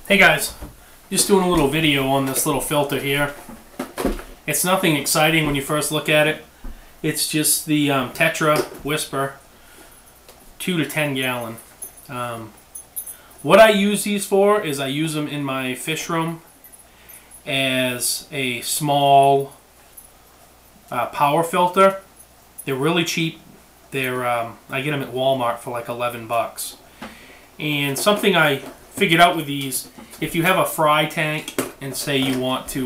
Hey guys, just doing a little video on this little filter here. It's nothing exciting when you first look at it. It's just the Tetra Whisper 2 to 10 gallon. What I use these for is I use them in my fish room as a small power filter. They're really cheap. They're I get them at Walmart for like 11 bucks. And something I figured out with these, if you have a fry tank and say you want to,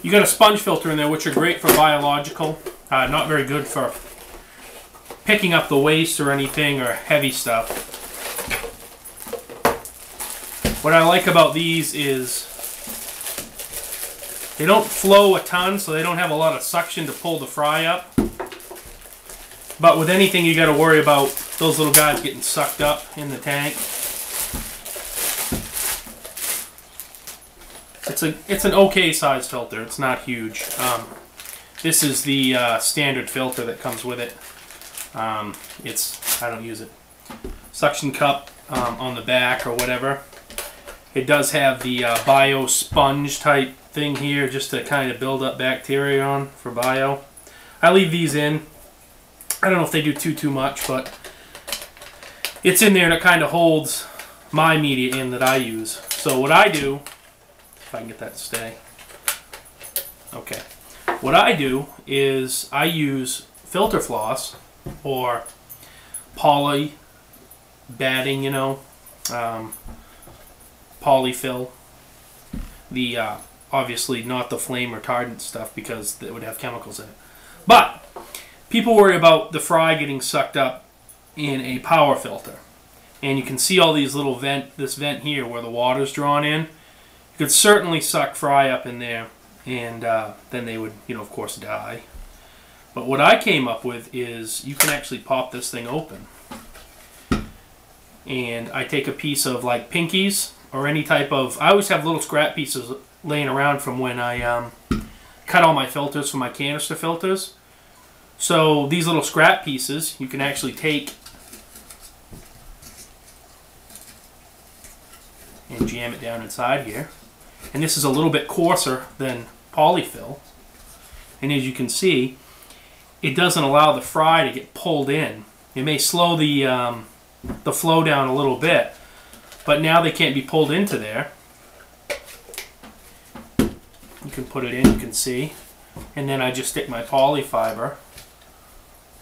you got a sponge filter in there, which are great for biological, not very good for picking up the waste or anything or heavy stuff. What I like about these is they don't flow a ton, so they don't have a lot of suction to pull the fry up. But with anything, you got to worry about those little guys getting sucked up in the tank. It's an okay size filter. It's not huge. This is the standard filter that comes with it. I don't use it. Suction cup on the back or whatever. It does have the bio sponge type thing here just to kind of build up bacteria on for bio. I leave these in. I don't know if they do too much, but it's in there and it kind of holds my media in that I use. So what I do, if I can get that to stay. Okay. What I do is I use filter floss or poly batting, you know, polyfill. The obviously not the flame retardant stuff because it would have chemicals in it. But people worry about the fry getting sucked up in a power filter. And you can see all these little this vent here where the water's drawn in. You could certainly suck fry up in there and then they would, you know, of course die. But what I came up with is you can actually pop this thing open. And I take a piece of like pinkies or any type of, I always have little scrap pieces laying around from when I cut all my filters for my canister filters. So these little scrap pieces you can actually take and jam it down inside here. And this is a little bit coarser than polyfill. And as you can see, it doesn't allow the fry to get pulled in. It may slow the flow down a little bit, but now they can't be pulled into there. You can put it in, you can see. And then I just stick my poly fiber,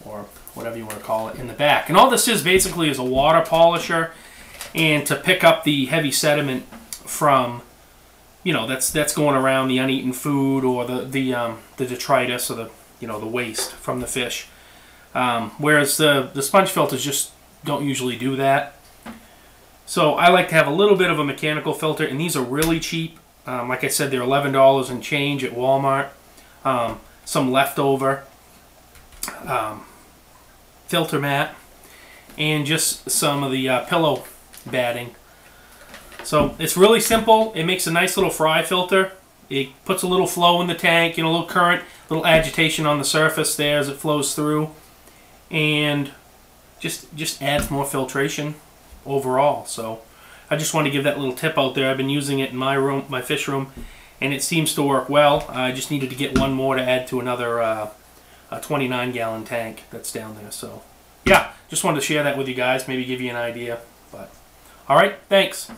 or whatever you want to call it, in the back. And all this is basically is a water polisher and to pick up the heavy sediment from, you know, that's going around the uneaten food or the detritus or the, you know, the waste from the fish. Whereas the sponge filters just don't usually do that. So I like to have a little bit of a mechanical filter, and these are really cheap. Like I said, they're $11 and change at Walmart. Some leftover filter mat and just some of the pillow batting. So it's really simple. It makes a nice little fry filter. It puts a little flow in the tank, you know, a little current, a little agitation on the surface there as it flows through, and just adds more filtration overall. So I just want to give that little tip out there. I've been using it in my room, my fish room, and it seems to work well. I just needed to get one more to add to another a 29-gallon tank that's down there. So yeah, just wanted to share that with you guys, maybe give you an idea. But all right, thanks.